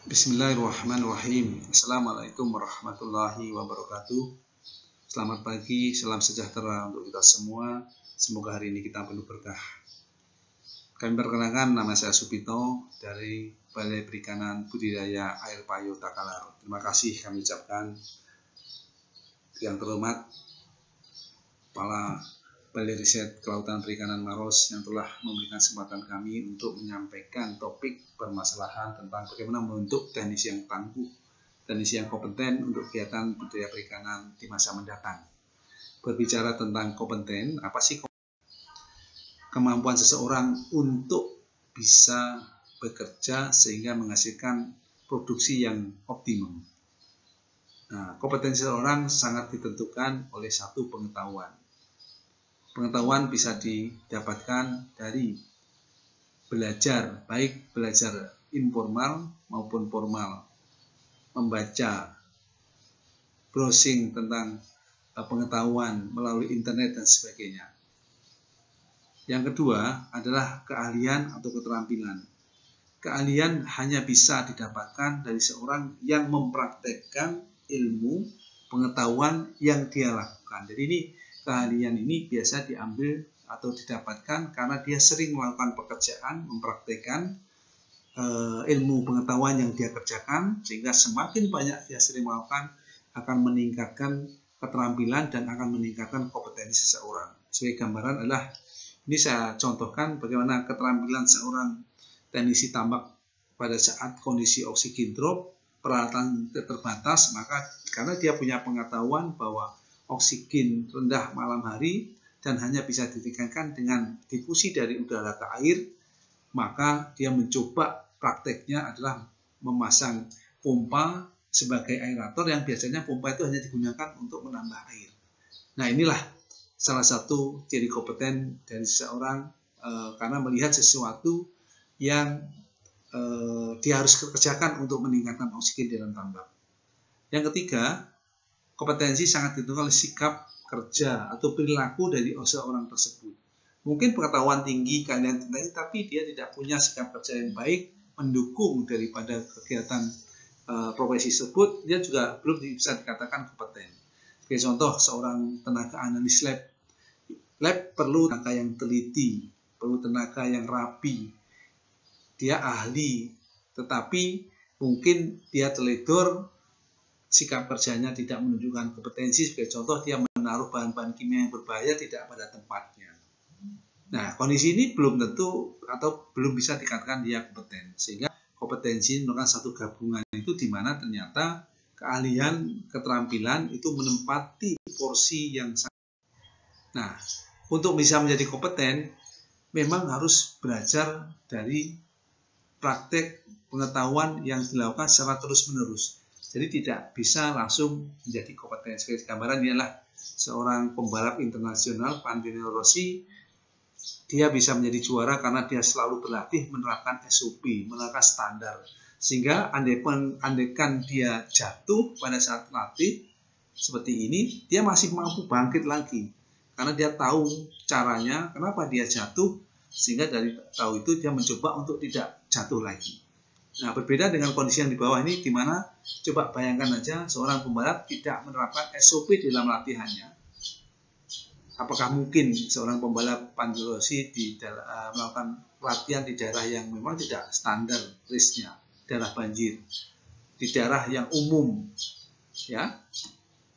Bismillahirrahmanirrahim. Assalamualaikum warahmatullahi wabarakatuh. Selamat pagi, salam sejahtera untuk kita semua. Semoga hari ini kita penuh berkah. Kami perkenalkan, nama saya Supito dari Balai Perikanan Budidaya Air Payo Takalar. Terima kasih kami ucapkan yang terhormat Kepala Balai Riset Kelautan Perikanan Maros yang telah memberikan kesempatan kami untuk menyampaikan topik permasalahan tentang bagaimana membentuk teknisi yang tangguh, teknisi yang kompeten untuk kegiatan budidaya perikanan di masa mendatang. Berbicara tentang kompeten, apa sih kemampuan seseorang untuk bisa bekerja sehingga menghasilkan produksi yang optimum? Nah, kompetensi seseorang sangat ditentukan oleh satu pengetahuan. Pengetahuan bisa didapatkan dari belajar, baik belajar informal maupun formal, membaca, browsing tentang pengetahuan melalui internet dan sebagainya. Yang kedua adalah keahlian atau keterampilan. Keahlian hanya bisa didapatkan dari seorang yang mempraktekkan ilmu, pengetahuan yang dia lakukan. Jadi ini keahlian ini biasa diambil atau didapatkan karena dia sering melakukan pekerjaan, mempraktekkan ilmu pengetahuan yang dia kerjakan, sehingga semakin banyak dia sering melakukan akan meningkatkan keterampilan dan akan meningkatkan kompetensi seseorang. Sebagai gambaran adalah, ini saya contohkan bagaimana keterampilan seorang teknisi tambak pada saat kondisi oksigen drop, peralatan terbatas, maka karena dia punya pengetahuan bahwa oksigen rendah malam hari dan hanya bisa ditingkatkan dengan difusi dari udara ke air, maka dia mencoba prakteknya adalah memasang pompa sebagai aerator yang biasanya pompa itu hanya digunakan untuk menambah air. Nah, inilah salah satu ciri kompeten dari seseorang karena melihat sesuatu yang dia harus kerjakan untuk meningkatkan oksigen dalam tambak. Yang ketiga, kompetensi sangat ditentukan oleh sikap kerja atau perilaku dari seorang tersebut. Mungkin pengetahuan tinggi, keahlian tinggi, tapi dia tidak punya sikap kerja yang baik mendukung daripada kegiatan profesi tersebut, dia juga belum bisa dikatakan kompeten. Sebagai contoh, seorang tenaga analis lab. Lab perlu tenaga yang teliti, perlu tenaga yang rapi. Dia ahli, tetapi mungkin dia teledor, sikap kerjanya tidak menunjukkan kompetensi. Sebagai contoh, dia menaruh bahan-bahan kimia yang berbahaya tidak pada tempatnya. Nah, kondisi ini belum tentu atau belum bisa dikatakan dia kompeten. Sehingga kompetensi merupakan satu gabungan itu di mana ternyata keahlian, keterampilan itu menempati porsi yang sangat. Nah, untuk bisa menjadi kompeten memang harus belajar dari praktek pengetahuan yang dilakukan secara terus-menerus. Jadi tidak bisa langsung menjadi kompeten. Sebagai gambaran, ialah seorang pembalap internasional, Valentino Rossi. Dia bisa menjadi juara karena dia selalu berlatih menerapkan SOP, menerapkan standar. Sehingga andaikan dia jatuh pada saat latih seperti ini, dia masih mampu bangkit lagi. Karena dia tahu caranya, kenapa dia jatuh, sehingga dari tahu itu dia mencoba untuk tidak jatuh lagi. Nah, berbeda dengan kondisi yang di bawah ini, di mana coba bayangkan aja seorang pembalap tidak menerapkan SOP dalam latihannya. Apakah mungkin seorang pembalap Valentino Rossi melakukan latihan di daerah yang memang tidak standar risknya, daerah banjir, di daerah yang umum, ya?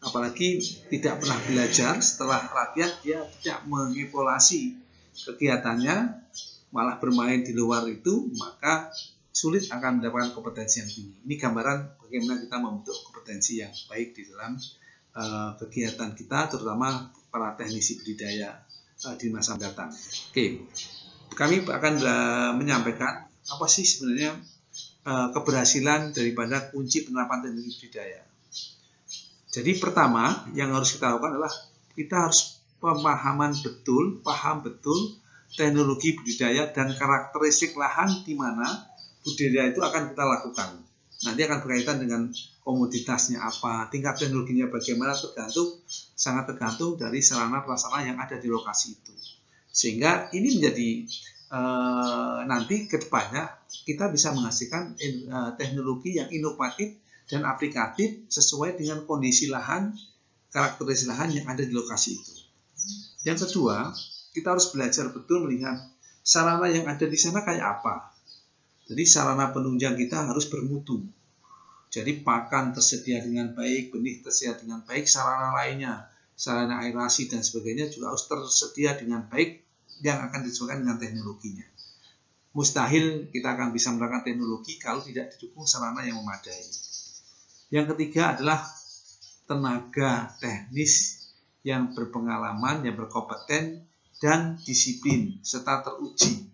Apalagi tidak pernah belajar, setelah latihan dia tidak mengevaluasi kegiatannya, malah bermain di luar itu, maka sulit akan mendapatkan kompetensi yang tinggi. Ini gambaran bagaimana kita membentuk kompetensi yang baik di dalam kegiatan kita, terutama para teknisi budidaya di masa mendatang. Oke, kami akan menyampaikan apa sih sebenarnya keberhasilan daripada kunci penerapan teknologi budidaya. Jadi pertama yang harus kita lakukan adalah kita harus paham betul teknologi budidaya dan karakteristik lahan di mana budidaya itu akan kita lakukan. Nanti akan berkaitan dengan komoditasnya apa, tingkat teknologinya bagaimana, sangat tergantung dari sarana prasarana yang ada di lokasi itu. Sehingga ini menjadi nanti ke depannya kita bisa menghasilkan teknologi yang inovatif dan aplikatif sesuai dengan kondisi lahan, karakteristik lahan yang ada di lokasi itu. Yang kedua, kita harus belajar betul melihat sarana yang ada di sana kayak apa. Jadi sarana penunjang kita harus bermutu. Jadi pakan tersedia dengan baik, benih tersedia dengan baik, sarana lainnya, sarana aerasi dan sebagainya juga harus tersedia dengan baik yang akan disesuaikan dengan teknologinya. Mustahil kita akan bisa menerapkan teknologi kalau tidak didukung sarana yang memadai. Yang ketiga adalah tenaga teknis yang berpengalaman, yang berkompeten, dan disiplin, serta teruji.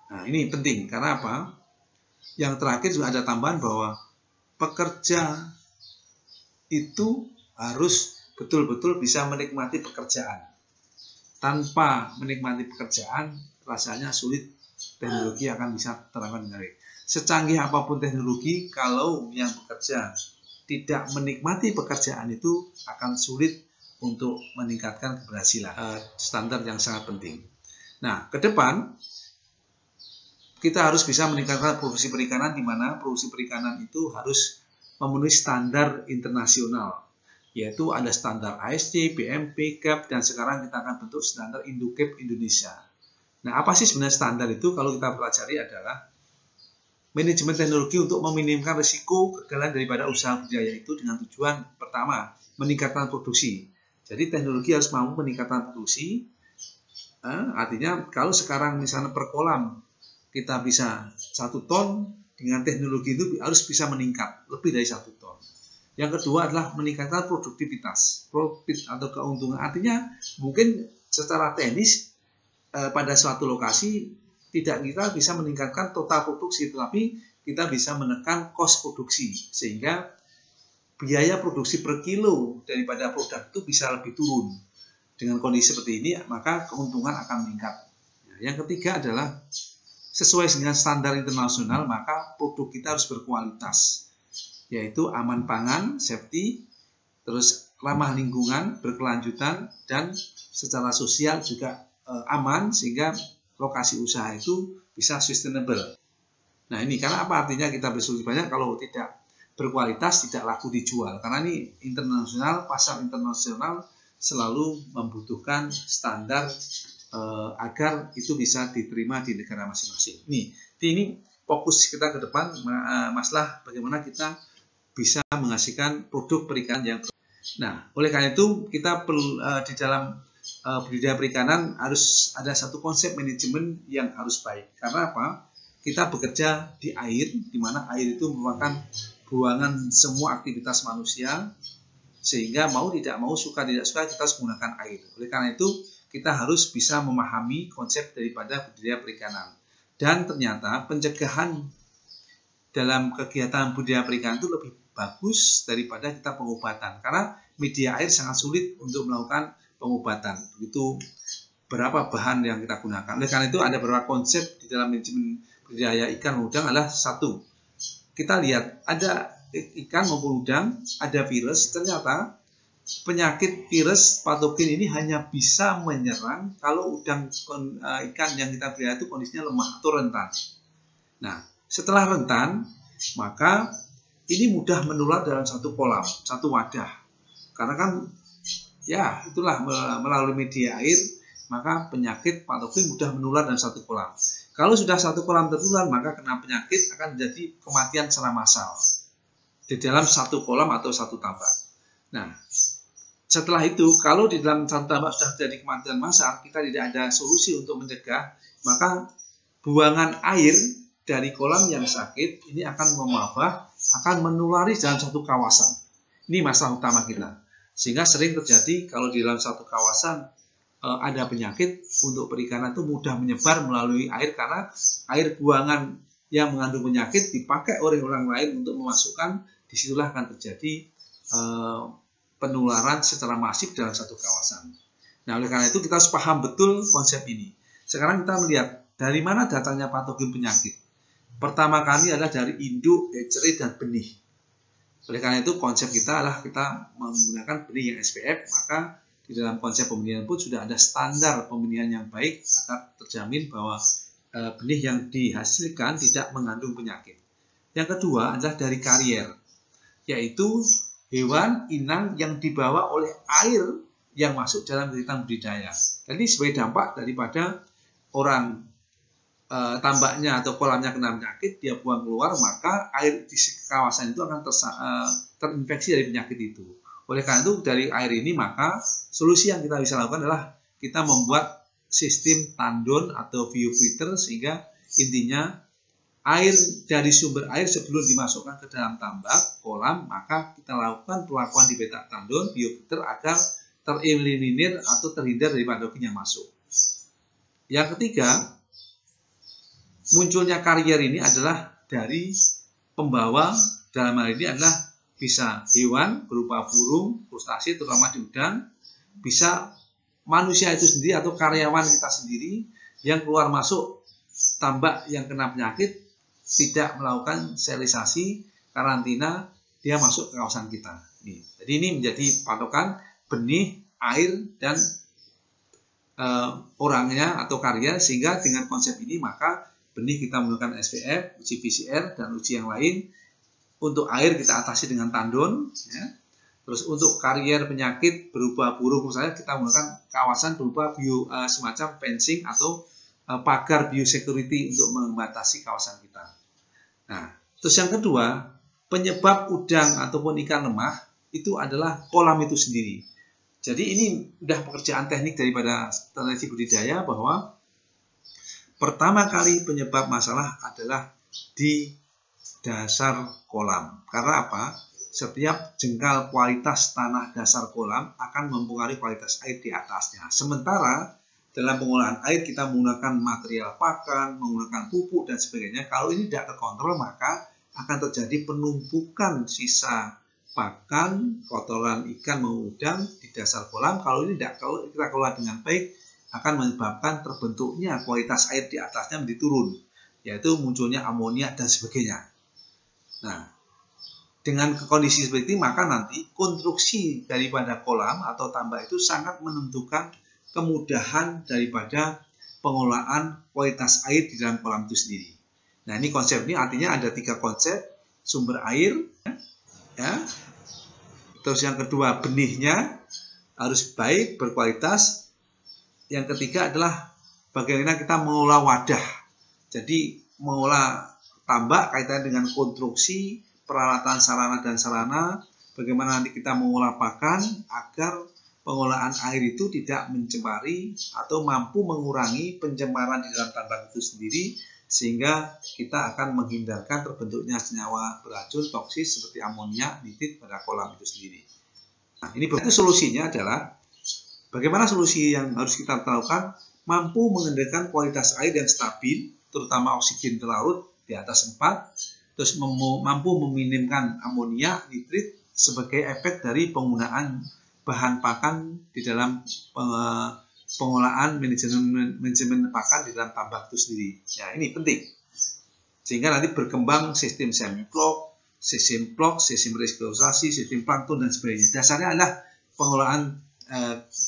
Nah, ini penting, karena apa? Yang terakhir juga ada tambahan bahwa pekerja itu harus betul-betul bisa menikmati pekerjaan. Tanpa menikmati pekerjaan, rasanya sulit teknologi akan bisa terapkan dengan baik. Secanggih apapun teknologi, kalau yang bekerja tidak menikmati pekerjaan itu akan sulit untuk meningkatkan keberhasilan. Standar yang sangat penting. Nah, ke depan kita harus bisa meningkatkan produksi perikanan, di mana produksi perikanan itu harus memenuhi standar internasional, yaitu ada standar ASC, BMP, GAP, dan sekarang kita akan bentuk standar Indocap Indonesia. Nah, apa sih sebenarnya standar itu? Kalau kita pelajari adalah manajemen teknologi untuk meminimkan risiko kegagalan daripada usaha budidaya itu dengan tujuan pertama, meningkatkan produksi. Jadi teknologi harus mampu meningkatkan produksi. Artinya kalau sekarang misalnya per kolam kita bisa 1 ton, dengan teknologi itu harus bisa meningkat lebih dari 1 ton. Yang kedua adalah meningkatkan produktivitas, profit atau keuntungan. Artinya mungkin secara teknis pada suatu lokasi tidak kita bisa meningkatkan total produksi, tetapi kita bisa menekan cost produksi sehingga biaya produksi per kilo daripada produk itu bisa lebih turun. Dengan kondisi seperti ini, maka keuntungan akan meningkat. Yang ketiga adalah sesuai dengan standar internasional, maka produk kita harus berkualitas, yaitu aman pangan, safety, terus ramah lingkungan, berkelanjutan, dan secara sosial juga aman, sehingga lokasi usaha itu bisa sustainable. Nah, ini karena apa artinya kita bersolusi banyak kalau tidak berkualitas tidak laku dijual, karena ini internasional, pasar internasional selalu membutuhkan standar agar itu bisa diterima di negara masing-masing. Ini fokus kita ke depan, masalah bagaimana kita bisa menghasilkan produk perikanan yang. Nah, oleh karena itu kita di dalam budidaya perikanan harus ada satu konsep manajemen yang harus baik. Karena apa? Kita bekerja di air, di mana air itu merupakan buangan semua aktivitas manusia, sehingga mau tidak mau, suka tidak suka, kita harus menggunakan air. Oleh karena itu, kita harus bisa memahami konsep daripada budidaya perikanan. Dan ternyata pencegahan dalam kegiatan budidaya perikanan itu lebih bagus daripada kita pengobatan. Karena media air sangat sulit untuk melakukan pengobatan. Begitu berapa bahan yang kita gunakan. Oleh karena itu, ada beberapa konsep di dalam manajemen budidaya ikan udang adalah satu. Kita lihat ada ikan maupun udang, ada virus, ternyata penyakit virus patogen ini hanya bisa menyerang kalau udang ikan yang kita pelihara itu kondisinya lemah atau rentan. Nah, setelah rentan, maka ini mudah menular dalam satu kolam, satu wadah. Karena kan, ya itulah melalui media air, maka penyakit patogen mudah menular dalam satu kolam. Kalau sudah satu kolam tertular, maka kena penyakit akan menjadi kematian secara massal di dalam satu kolam atau satu tambak. Nah, setelah itu, kalau di dalam satu tambak sudah terjadi kematian massal, kita tidak ada solusi untuk mencegah, maka buangan air dari kolam yang sakit ini akan memabah, akan menulari dalam satu kawasan. Ini masalah utama kita. Sehingga sering terjadi kalau di dalam satu kawasan ada penyakit, untuk perikanan itu mudah menyebar melalui air, karena air buangan yang mengandung penyakit dipakai oleh orang lain untuk memasukkan, disitulah akan terjadi penularan secara masif dalam satu kawasan. Nah, oleh karena itu kita harus paham betul konsep ini. Sekarang kita melihat dari mana datangnya patogen penyakit. Pertama kali adalah dari induk, ecerit, dan benih. Oleh karena itu konsep kita adalah kita menggunakan benih yang SPF, maka di dalam konsep pembenihan pun sudah ada standar pembenihan yang baik agar terjamin bahwa benih yang dihasilkan tidak mengandung penyakit. Yang kedua adalah dari karier, yaitu hewan inang yang dibawa oleh air yang masuk dalam kegiatan budidaya. Jadi sebagai dampak daripada orang tambaknya atau kolamnya kena penyakit, dia buang keluar, maka air di kawasan itu akan terinfeksi dari penyakit itu. Oleh karena itu dari air ini, maka solusi yang kita bisa lakukan adalah kita membuat sistem tandon atau biofilter, sehingga intinya air dari sumber air sebelum dimasukkan ke dalam tambak kolam, maka kita lakukan perlakuan di petak tandon biofilter agar tereliminir atau terhindar dari patogen yang masuk. Yang ketiga, munculnya karier ini adalah dari pembawa, dalam hal ini adalah bisa hewan berupa burung, frustasi terutama di udang, bisa manusia itu sendiri atau karyawan kita sendiri yang keluar masuk tambak yang kena penyakit, tidak melakukan sterilisasi, karantina, dia masuk ke kawasan kita. Jadi ini menjadi patokan benih, air, dan orangnya atau karier, sehingga dengan konsep ini maka benih kita menggunakan SPF, uji PCR, dan uji yang lain. Untuk air kita atasi dengan tandon, ya. Terus untuk karier penyakit berupa burung misalnya, kita menggunakan kawasan berupa semacam fencing atau pagar biosecurity untuk membatasi kawasan kita. Nah, terus yang kedua, penyebab udang ataupun ikan lemah itu adalah kolam itu sendiri. Jadi ini sudah pekerjaan teknik daripada teknisi budidaya, bahwa pertama kali penyebab masalah adalah di dasar kolam. Karena apa? Setiap jengkal kualitas tanah dasar kolam akan mempengaruhi kualitas air di atasnya. Sementara dalam pengolahan air kita menggunakan material pakan, menggunakan pupuk dan sebagainya. Kalau ini tidak terkontrol, maka akan terjadi penumpukan sisa pakan, kotoran ikan maupun udang di dasar kolam. Kalau ini tidak kita kelola dengan baik, akan menyebabkan terbentuknya kualitas air di atasnya menjadi turun, yaitu munculnya amonia dan sebagainya. Nah, dengan kondisi seperti ini, maka nanti konstruksi daripada kolam atau tambak itu sangat menentukan kemudahan daripada pengelolaan kualitas air di dalam kolam itu sendiri. Nah, ini konsep ini artinya ada 3 konsep: sumber air, ya. Terus yang kedua, benihnya harus baik, berkualitas. Yang ketiga adalah bagaimana kita mengolah wadah. Jadi mengolah tambak kaitannya dengan konstruksi, peralatan sarana dan sarana, bagaimana nanti kita mengolah pakan agar pengolahan air itu tidak mencemari atau mampu mengurangi pencemaran di dalam tambak itu sendiri, sehingga kita akan menghindarkan terbentuknya senyawa beracun toksis seperti amonia, nitrit pada kolam itu sendiri. Nah, ini berarti solusinya adalah bagaimana solusi yang harus kita lakukan? Mampu mengendalikan kualitas air yang stabil, terutama oksigen terlarut di atas 4, terus mampu meminimkan amonia, nitrit sebagai efek dari penggunaan bahan pakan di dalam pengolahan manajemen pakan di dalam tambak itu sendiri. Ya, ini penting. Sehingga nanti berkembang sistem semi-plok, sistem plok, sistem resirkulasi, sistem plankton dan sebagainya. Dasarnya adalah pengolahan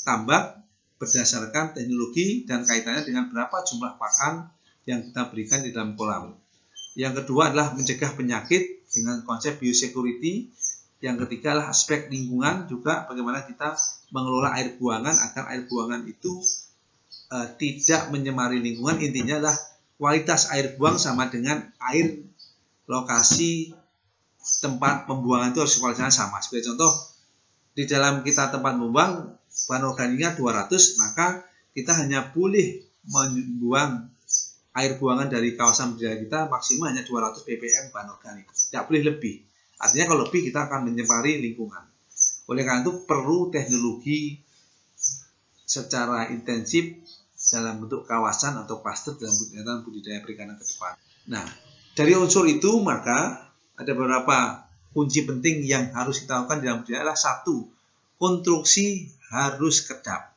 tambak berdasarkan teknologi dan kaitannya dengan berapa jumlah pakan yang kita berikan di dalam kolam. Yang kedua adalah mencegah penyakit dengan konsep biosecurity. Yang ketiga adalah aspek lingkungan, juga bagaimana kita mengelola air buangan agar air buangan itu tidak menyemari lingkungan. Intinya adalah kualitas air buang sama dengan air lokasi tempat pembuangan itu harus kualitasnya sama. Sebagai contoh, di dalam kita tempat membuang bahan organiknya 200, maka kita hanya boleh membuang air buangan dari kawasan budidaya kita maksimal hanya 200 ppm bahan organik, tidak boleh lebih. Artinya kalau lebih kita akan menyemari lingkungan. Oleh karena itu perlu teknologi secara intensif dalam bentuk kawasan atau klaster dalam budidaya perikanan ke depan. Nah, dari unsur itu maka ada beberapa kunci penting yang harus kita lakukan dalam budidaya adalah 1, konstruksi harus kedap.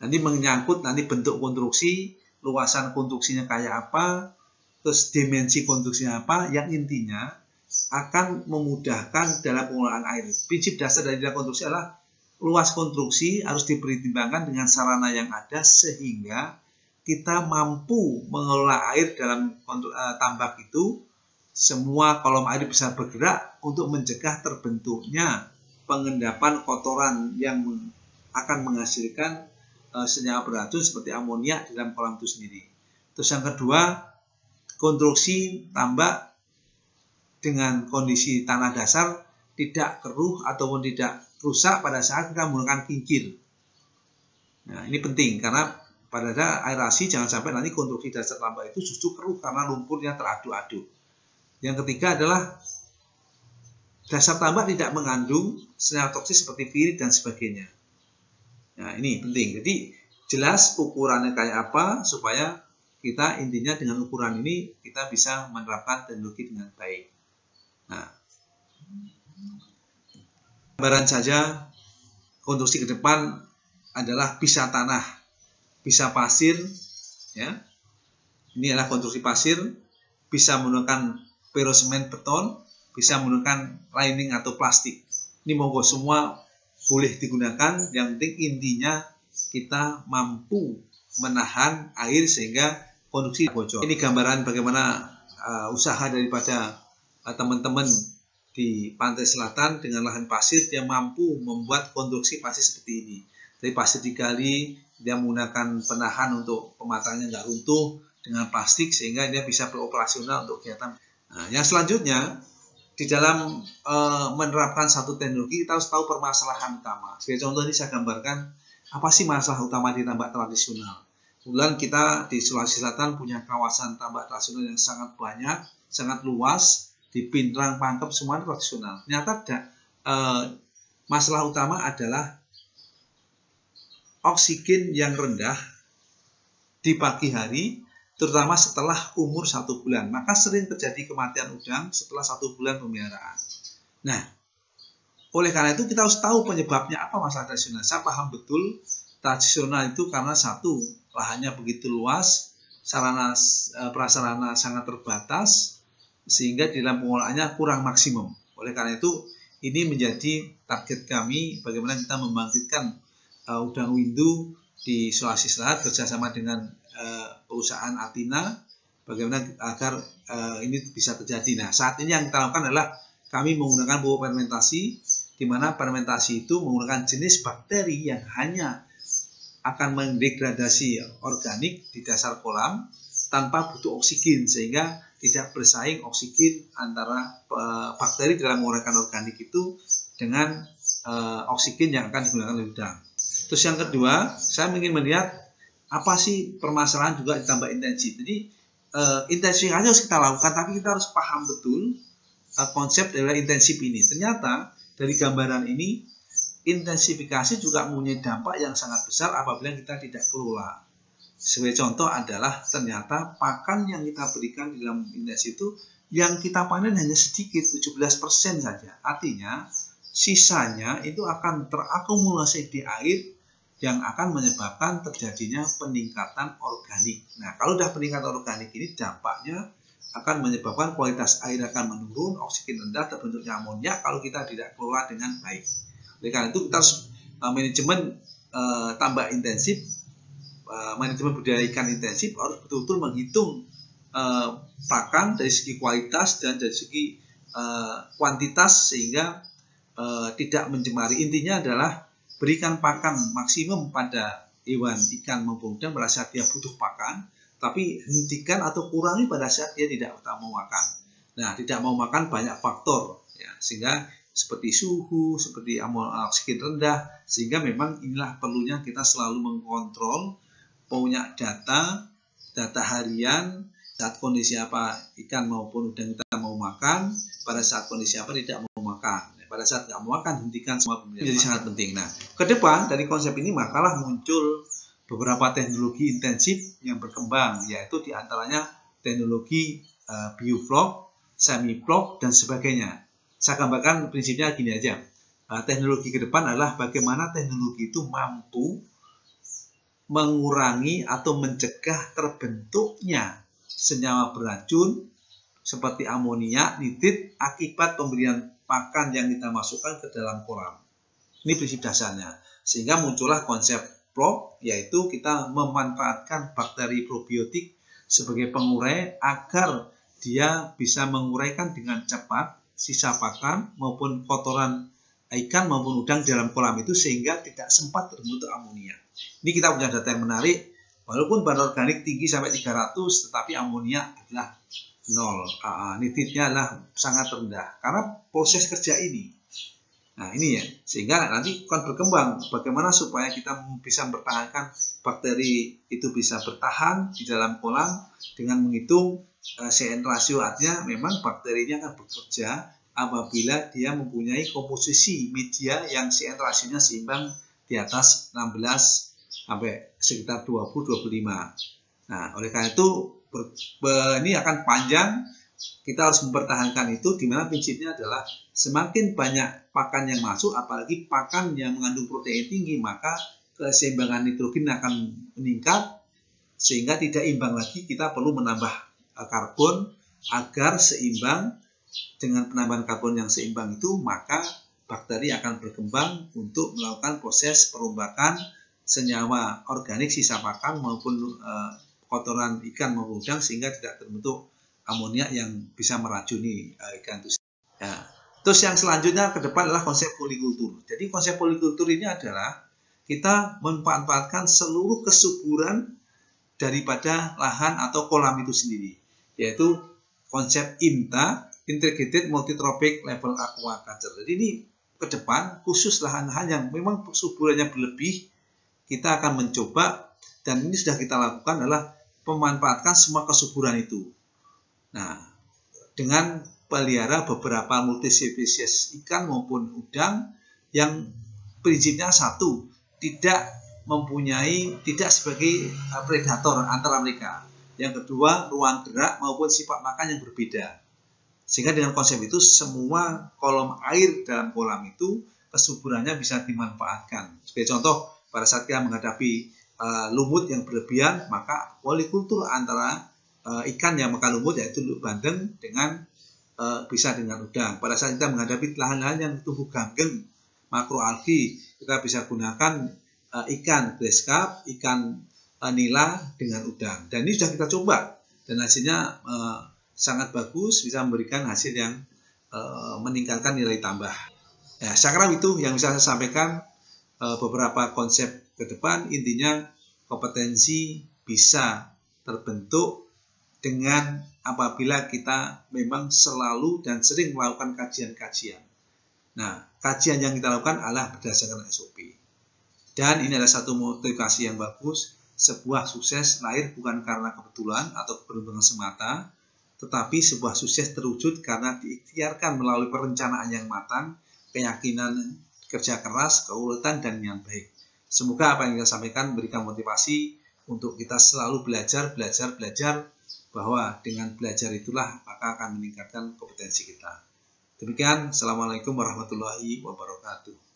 Nanti menyangkut nanti bentuk konstruksi, luasan konstruksinya kayak apa, terus dimensi konstruksinya apa, yang intinya akan memudahkan dalam pengolahan air. Prinsip dasar dari konstruksi adalah luas konstruksi harus dipertimbangkan dengan sarana yang ada sehingga kita mampu mengelola air dalam tambak itu, semua kolom air bisa bergerak untuk mencegah terbentuknya pengendapan kotoran yang akan menghasilkan senyawa beracun seperti amonia di dalam kolam itu sendiri. Terus yang kedua, konstruksi tambak dengan kondisi tanah dasar tidak keruh ataupun tidak rusak pada saat kita menggunakan kincir. Nah, ini penting karena pada aerasi jangan sampai nanti konstruksi dasar tambak itu justru keruh karena lumpurnya teraduk-aduk. Yang ketiga adalah dasar tambak tidak mengandung senyawa toksis seperti pirit dan sebagainya. Nah, ini penting. Jadi jelas ukurannya kayak apa supaya kita intinya dengan ukuran ini kita bisa menerapkan teknologi dengan baik. Nah, gambaran saja konstruksi ke depan adalah bisa tanah, bisa pasir, ya. Ini adalah konstruksi pasir, bisa menggunakan perosemen beton, bisa menggunakan lining atau plastik. Ini monggo semua boleh digunakan, yang penting intinya kita mampu menahan air sehingga konstruksi bocor. Ini gambaran bagaimana usaha daripada teman-teman di pantai selatan dengan lahan pasir, dia mampu membuat konstruksi pasir seperti ini. Jadi pasir digali, dia menggunakan penahan untuk pematangannya nggak runtuh dengan plastik sehingga dia bisa beroperasional untuk kegiatan. Nah, yang selanjutnya di dalam menerapkan satu teknologi kita harus tahu permasalahan utama. Sebagai contoh ini saya gambarkan apa sih masalah utama di tambak tradisional. Kemudian kita di Sulawesi Selatan punya kawasan tambak tradisional yang sangat banyak, sangat luas, di Pindrang, Pangkep, semua tradisional. Ternyata masalah utama adalah oksigen yang rendah di pagi hari, terutama setelah umur 1 bulan. Maka sering terjadi kematian udang setelah 1 bulan pemeliharaan. Nah, oleh karena itu kita harus tahu penyebabnya apa masalah tradisional. Saya paham betul tradisional itu karena satu, lahannya begitu luas, sarana prasarana sangat terbatas, sehingga di dalam pengolahannya kurang maksimum. Oleh karena itu, ini menjadi target kami bagaimana kita membangkitkan udang windu di Sulawesi Selatan bersama dengan perusahaan Atina, bagaimana agar ini bisa terjadi. Nah, saat ini yang kita lakukan adalah kami menggunakan pupuk fermentasi, di mana fermentasi itu menggunakan jenis bakteri yang hanya akan mendegradasi organik di dasar kolam tanpa butuh oksigen, sehingga tidak bersaing oksigen antara bakteri dalam mengurangkan organik itu dengan oksigen yang akan digunakan oleh udang. Terus yang kedua, saya ingin melihat apa sih permasalahan juga ditambah intensif. Jadi intensifikasi harus kita lakukan, tapi kita harus paham betul konsep dari intensif ini. Ternyata dari gambaran ini, intensifikasi juga mempunyai dampak yang sangat besar apabila kita tidak kelola. Sebagai contoh adalah ternyata pakan yang kita berikan di dalam intensif itu yang kita panen hanya sedikit, 17% saja. Artinya sisanya itu akan terakumulasi di air yang akan menyebabkan terjadinya peningkatan organik. Nah, kalau sudah peningkatan organik ini dampaknya akan menyebabkan kualitas air akan menurun, oksigen rendah, terbentuknya amonia kalau kita tidak kelola dengan baik. Oleh karena itu kita harus manajemen tambak intensif, manajemen budidaya ikan intensif harus betul-betul menghitung pakan dari segi kualitas dan dari segi kuantitas sehingga tidak mencemari. Intinya adalah berikan pakan maksimum pada hewan ikan maupun udang pada saat dia butuh pakan, tapi hentikan atau kurangi pada saat dia tidak mau makan. Nah, tidak mau makan banyak faktor, ya, sehingga seperti suhu, seperti oksigen rendah, sehingga memang inilah perlunya kita selalu mengkontrol, punya data harian, saat kondisi apa ikan maupun udang kita mau makan, pada saat kondisi apa tidak mau makan. Pada saat tidak mau makan, hentikan semua pemberian. Jadi sangat penting. Nah, ke depan dari konsep ini makalah muncul beberapa teknologi intensif yang berkembang, yaitu diantaranya teknologi bioflok, semi-flok, dan sebagainya. Saya gambarkan prinsipnya gini aja. Teknologi ke depan adalah bagaimana teknologi itu mampu mengurangi atau mencegah terbentuknya senyawa beracun seperti amonia, nitrit akibat pemberian pakan yang kita masukkan ke dalam kolam. Ini prinsip dasarnya. Sehingga muncullah konsep plok, yaitu kita memanfaatkan bakteri probiotik sebagai pengurai agar dia bisa menguraikan dengan cepat sisa pakan maupun kotoran ikan maupun udang dalam kolam itu sehingga tidak sempat terbentuk amonia. Ini kita punya data yang menarik, walaupun bahan organik tinggi sampai 300 tetapi amonia adalah 0. Nitritnya adalah sangat rendah karena proses kerja ini. Nah ini ya, sehingga nanti akan berkembang bagaimana supaya kita bisa mempertahankan bakteri itu bisa bertahan di dalam kolam dengan menghitung CN rasio, artinya memang bakterinya akan bekerja apabila dia mempunyai komposisi media yang CN rasionya seimbang di atas 16 sampai sekitar 20-25. Nah oleh karena itu ini akan panjang. Kita harus mempertahankan itu, di mana prinsipnya adalah semakin banyak pakan yang masuk, apalagi pakan yang mengandung protein tinggi, maka keseimbangan nitrogen akan meningkat sehingga tidak imbang lagi. Kita perlu menambah karbon agar seimbang. Dengan penambahan karbon yang seimbang itu, maka bakteri akan berkembang untuk melakukan proses perombakan senyawa organik sisa pakan maupun kotoran ikan maupun udang sehingga tidak terbentuk amonia yang bisa meracuni ikan itu. Ya. Terus yang selanjutnya ke depan adalah konsep polikultur. Jadi konsep polikultur ini adalah kita memanfaatkan seluruh kesuburan daripada lahan atau kolam itu sendiri, yaitu konsep IMTA, Integrated Multitropic Level Aquaculture. Jadi ini ke depan khusus lahan-lahan yang memang kesuburannya berlebih, kita akan mencoba, dan ini sudah kita lakukan adalah memanfaatkan semua kesuburan itu. Nah, dengan pelihara beberapa multispesies ikan maupun udang yang prinsipnya satu, tidak sebagai predator antara mereka. Yang kedua, ruang gerak maupun sifat makan yang berbeda. Sehingga dengan konsep itu semua kolom air dalam kolam itu kesuburannya bisa dimanfaatkan. Sebagai contoh, pada saat kita menghadapi lumut yang berlebihan, maka polikultur antara ikan yang makan lumut yaitu bandeng dengan bisa dengan udang. Pada saat kita menghadapi lahan-lahan yang tumbuh ganggeng makroalgi, kita bisa gunakan ikan grass carp, ikan nila dengan udang. Dan ini sudah kita coba dan hasilnya sangat bagus, bisa memberikan hasil yang meningkatkan nilai tambah. Ya, saya kira itu yang bisa saya sampaikan, beberapa konsep ke depan. Intinya kompetensi bisa terbentuk dengan apabila kita memang selalu dan sering melakukan kajian-kajian. Nah, kajian yang kita lakukan adalah berdasarkan SOP. Dan ini adalah satu motivasi yang bagus. Sebuah sukses lahir bukan karena kebetulan atau keberuntungan semata, tetapi sebuah sukses terwujud karena diikhtiarkan melalui perencanaan yang matang, keyakinan, kerja keras, keuletan, dan yang baik. Semoga apa yang kita sampaikan memberikan motivasi untuk kita selalu belajar, bahwa dengan belajar itulah maka akan meningkatkan kompetensi kita. Demikian, Assalamualaikum warahmatullahi wabarakatuh.